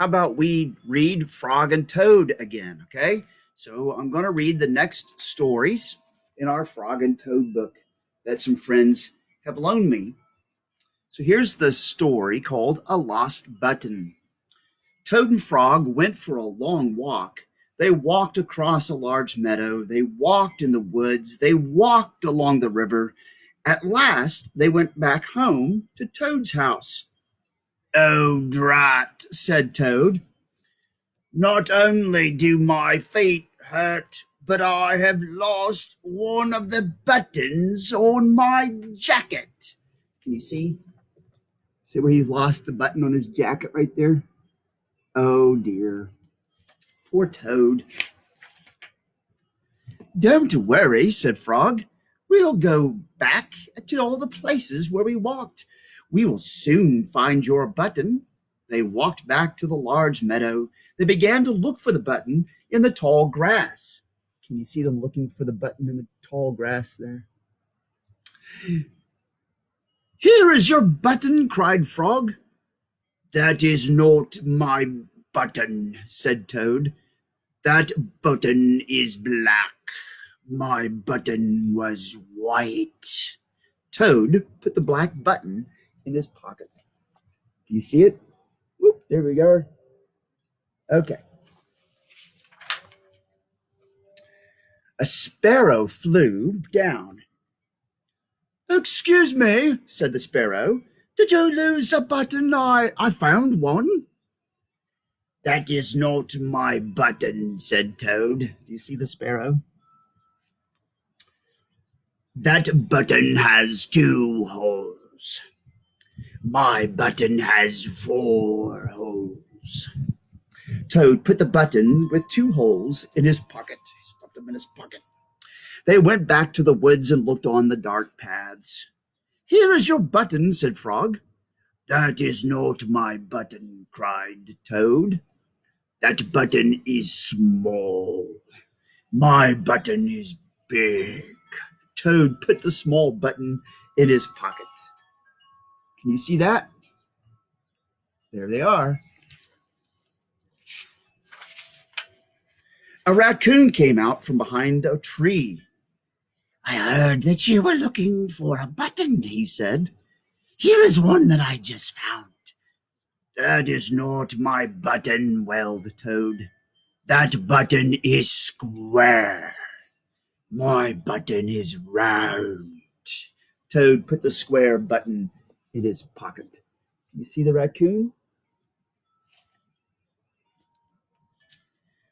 how about we read Frog and Toad again, okay? So I'm going to read the next stories in our Frog and Toad book that some friends have loaned me. So here's the story called A Lost Button. Toad and Frog went for a long walk. They walked across a large meadow. They walked in the woods. They walked along the river. At last, they went back home to Toad's house. "Oh, drat," said Toad. "Not only do my feet hurt, but I have lost one of the buttons on my jacket." Can you see? See where he's lost the button on his jacket right there? Oh, dear. Poor Toad. "Don't worry," said Frog. "We'll go back to all the places where we walked. We will soon find your button." They walked back to the large meadow. They began to look for the button in the tall grass. Can you see them looking for the button in the tall grass there? "Here is your button," cried Frog. "That is not my button," said Toad. "That button is black. My button was white." Toad put the black button in his pocket. Do you see it? Whoop, there we go. Okay. A sparrow flew down. "Excuse me," said the sparrow. "Did you lose a button? I found one." "That is not my button," said Toad. Do you see the sparrow? "That button has 2 holes. My button has 4 holes." Toad put the button with 2 holes in his pocket. He stuffed them in his pocket. They went back to the woods and looked on the dark paths. "Here is your button," said Frog. "That is not my button," cried Toad. "That button is small. My button is big." Toad put the small button in his pocket. Can you see that? There they are. A raccoon came out from behind a tree. "I heard that you were looking for a button," he said. "Here is one that I just found." "That is not my button," wailed Toad. "That button is square. My button is round." Toad put the square button in his pocket. You see the raccoon?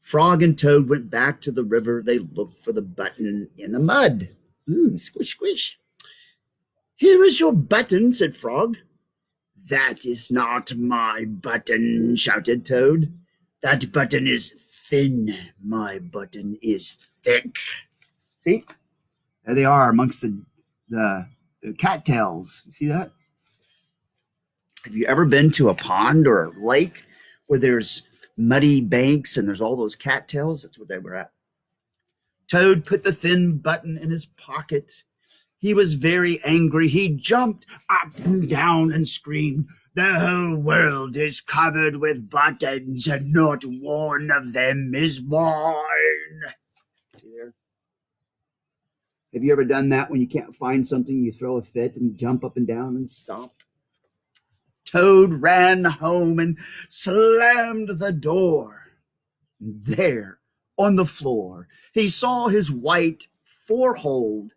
Frog and Toad went back to the river. They looked for the button in the mud. Squish, squish. "Here is your button," said Frog. "That is not my button," shouted Toad. "That button is thin. My button is thick." See? There they are amongst the cattails. You see that? Have you ever been to a pond or a lake where there's muddy banks and there's all those cattails? That's what they were at. Toad put the thin button in his pocket. He was very angry. He jumped up and down and screamed, "The whole world is covered with buttons and not one of them is mine." Have you ever done that when you can't find something, you throw a fit and jump up and down and stomp? Toad ran home and slammed the door. There, on the floor, he saw his white, 4-holed,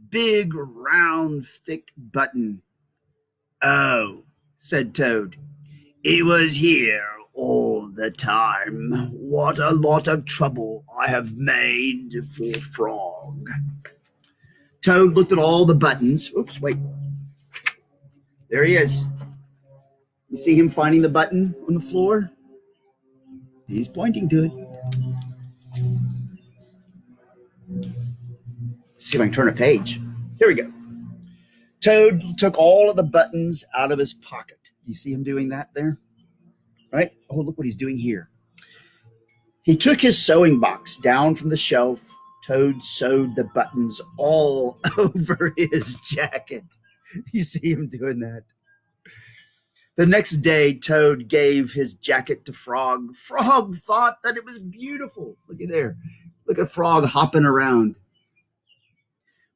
big, round, thick button. "Oh," said Toad, "it was here all the time. What a lot of trouble I have made for Frog." Toad looked at all the buttons. Oops, wait. There he is. You see him finding the button on the floor? He's pointing to it. Let's see if I can turn a page. Here we go. Toad took all of the buttons out of his pocket. You see him doing that there? Right? Oh, look what he's doing here. He took his sewing box down from the shelf. Toad sewed the buttons all over his jacket. You see him doing that. The next day, Toad gave his jacket to Frog. Frog thought that it was beautiful. Look at there. Look at Frog hopping around.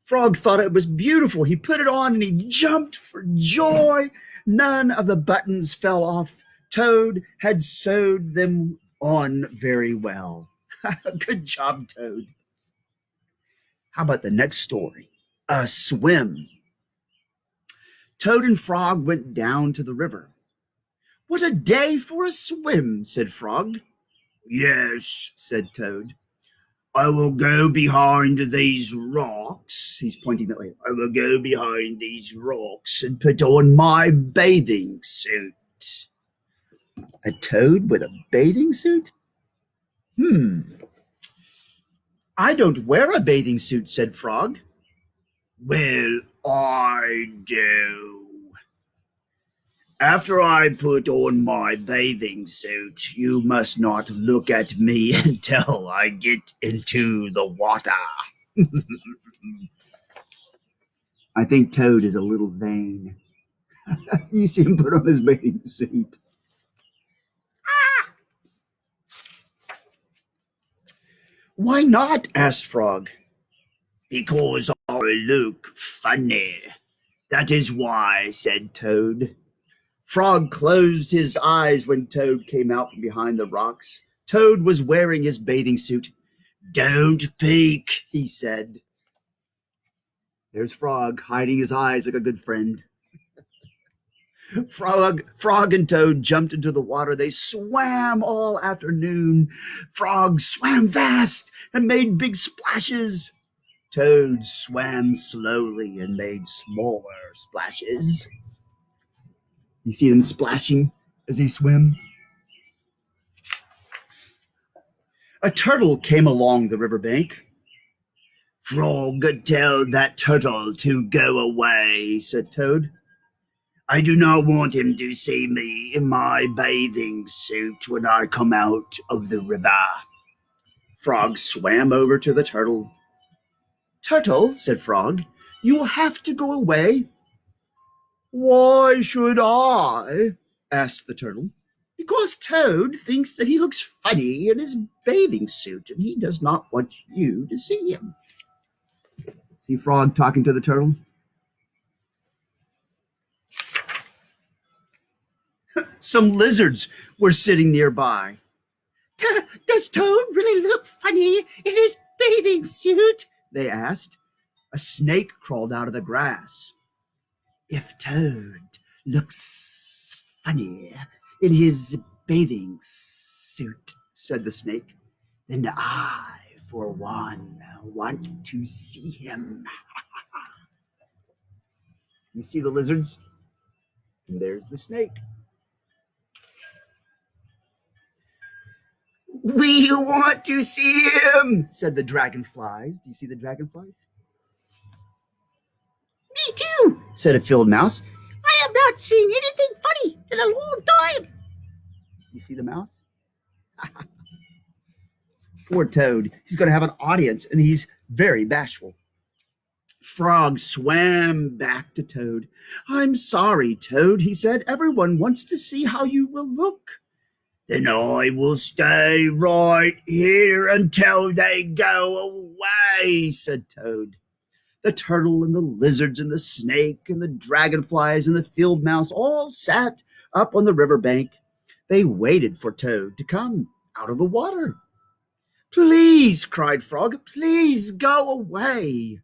Frog thought it was beautiful. He put it on and he jumped for joy. None of the buttons fell off. Toad had sewed them on very well. Good job, Toad. How about the next story? A swim. Toad and Frog went down to the river. What a day for a swim, said Frog. Yes, said Toad. I will go behind these rocks. He's pointing that way. I will go behind these rocks and put on my bathing suit. A toad with a bathing suit? I don't wear a bathing suit, said Frog. Well, I do. After I put on my bathing suit, you must not look at me until I get into the water. I think Toad is a little vain. You see him put on his bathing suit. Why not? Asked Frog. Because I look funny. That is why, said Toad. Frog closed his eyes when Toad came out from behind the rocks. Toad was wearing his bathing suit. Don't peek, he said. There's Frog hiding his eyes like a good friend. Frog and Toad jumped into the water. They swam all afternoon. Frog swam fast and made big splashes. Toad swam slowly and made smaller splashes. You see them splashing as they swim? A turtle came along the riverbank. Frog, tell that turtle to go away, said Toad. I do not want him to see me in my bathing suit when I come out of the river. Frog swam over to the turtle. Turtle, said Frog, you will have to go away. Why should I? Asked the turtle. Because Toad thinks that he looks funny in his bathing suit, and he does not want you to see him. See Frog talking to the turtle? Some lizards were sitting nearby. Does Toad really look funny in his bathing suit? They asked. A snake crawled out of the grass. If Toad looks funny in his bathing suit, said the snake, then I, for one, want to see him. You see the lizards? And there's the snake. We want to see him, said the dragonflies. Do you see the dragonflies? Me too, said a field mouse. I have not seen anything funny in a long time. You see the mouse? Poor Toad. He's going to have an audience, and he's very bashful. Frog swam back to Toad. I'm sorry, Toad, he said. Everyone wants to see how you will look. Then I will stay right here until they go away, said Toad. The turtle and the lizards and the snake and the dragonflies and the field mouse all sat up on the riverbank. They waited for Toad to come out of the water. Please, cried Frog, please go away.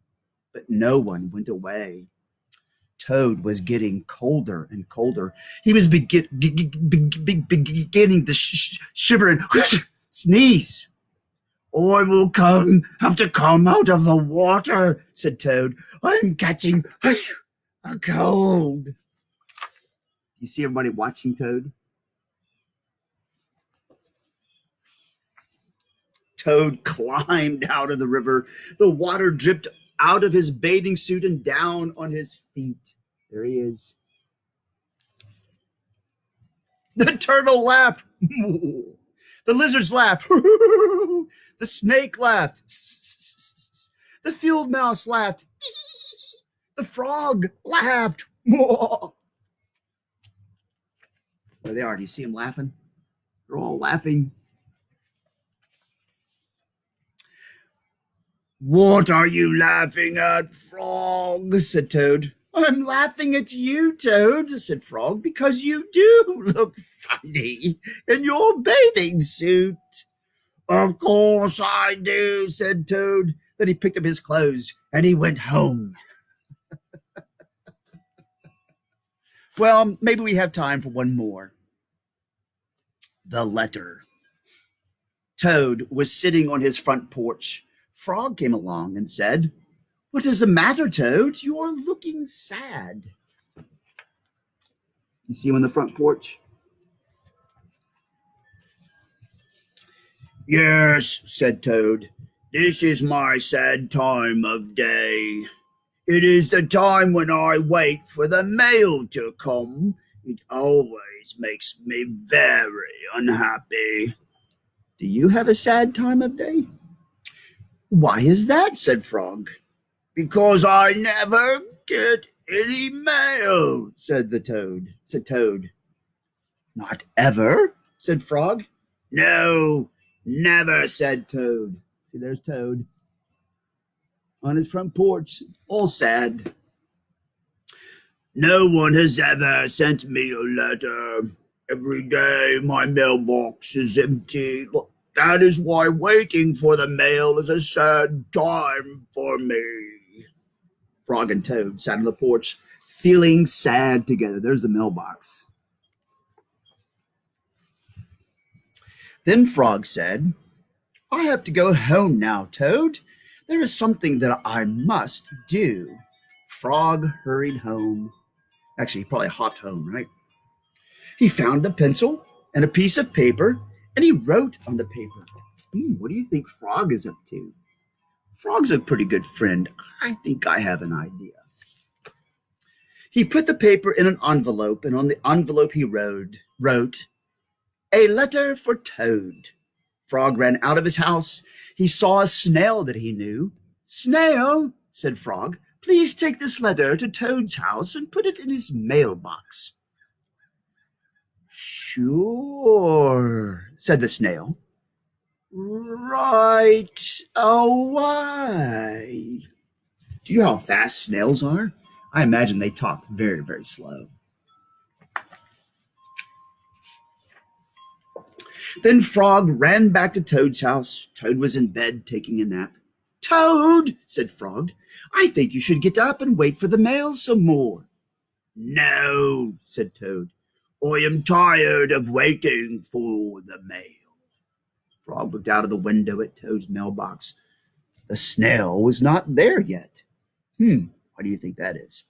But no one went away. Toad was getting colder and colder. He was beginning to shiver and sneeze. I will have to come out of the water, said Toad. I'm catching a cold. You see everybody watching Toad? Toad climbed out of the river. The water dripped out of his bathing suit and down on his feet. There he is. The turtle laughed. The lizards laughed. The snake laughed. The field mouse laughed. The frog laughed. There they are. Do you see them laughing? They're all laughing. What are you laughing at, Frog? Said Toad. I'm laughing at you, Toad, said Frog, because you do look funny in your bathing suit. Of course I do, said Toad. Then he picked up his clothes and he went home. Well, maybe we have time for one more. The letter. Toad was sitting on his front porch. Frog came along and said, What is the matter, Toad? You are looking sad. You see him on the front porch? Yes, said Toad. This is my sad time of day. It is the time when I wait for the mail to come. It always makes me very unhappy. Do you have a sad time of day? Why is that? Said Frog. Because I never get any mail, said Toad. Not ever? Said Frog. No, never, said Toad. See, there's Toad on his front porch, all sad. No one has ever sent me a letter. Every day my mailbox is empty. That is why waiting for the mail is a sad time for me. Frog and Toad sat on the porch, feeling sad together. There's the mailbox. Then Frog said, I have to go home now, Toad. There is something that I must do. Frog hurried home. Actually, he probably hopped home, right? He found a pencil and a piece of paper, and he wrote on the paper. What do you think Frog is up to? Frog's a pretty good friend. I think I have an idea. He put the paper in an envelope, and on the envelope he wrote, A letter for Toad. Frog ran out of his house. He saw a snail that he knew. Snail, said Frog, please take this letter to Toad's house and put it in his mailbox. Sure, said the snail. Right away. Do you know how fast snails are? I imagine they talk very, very slow. Then Frog ran back to Toad's house. Toad was in bed taking a nap. Toad, said Frog, I think you should get up and wait for the mail some more. No, said Toad. I am tired of waiting for the mail. Frog looked out of the window at Toad's mailbox. The snail was not there yet. What do you think that is?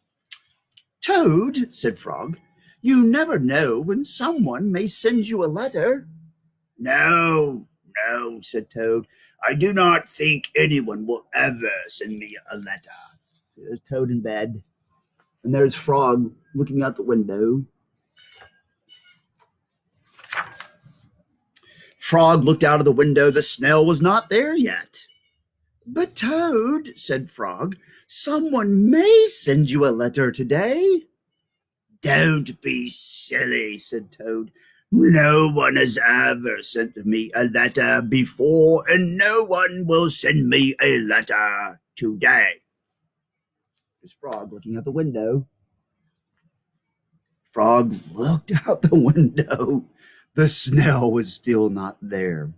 Toad, said Frog, you never know when someone may send you a letter. No, said Toad. I do not think anyone will ever send me a letter. So there's Toad in bed, and there's Frog looking out the window. Frog looked out of the window. The snail was not there yet. But Toad, said Frog, someone may send you a letter today. Don't be silly, said Toad. No one has ever sent me a letter before, and no one will send me a letter today. There's Frog looking out the window. Frog looked out the window. The snail was still not there.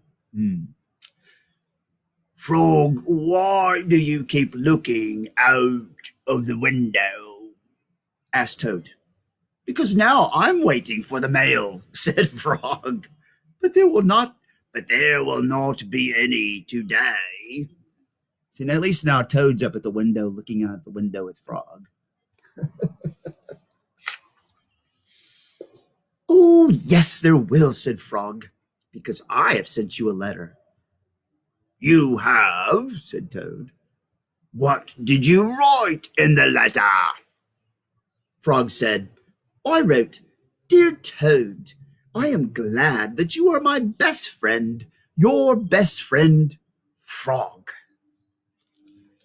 Frog, why do you keep looking out of the window? Asked Toad. Because now I'm waiting for the mail, said Frog. But there will not be any today. See, at least now Toad's up at the window looking out the window with Frog. Oh, yes, there will, said Frog, because I have sent you a letter. You have, said Toad. What did you write in the letter? Frog said, I wrote, Dear Toad, I am glad that you are my best friend, your best friend, Frog.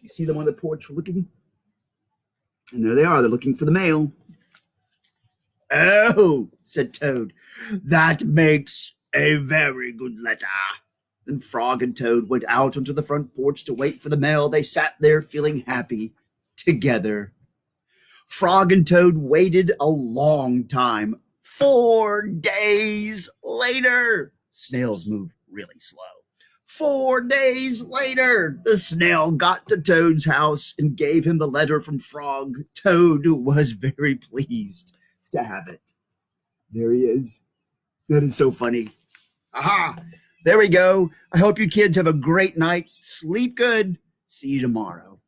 You see them on the porch looking? And there they are, they're looking for the mail. Oh, said Toad, That makes a very good letter. Then Frog and Toad went out onto the front porch to wait for the mail. They sat there feeling happy together. Frog and Toad waited a long time. 4 days later, snails move really slow. 4 days later, the snail got to Toad's house and gave him the letter from Frog. Toad was very pleased to have it. There he is. That is so funny. Aha! There we go. I hope you kids have a great night. Sleep good. See you tomorrow.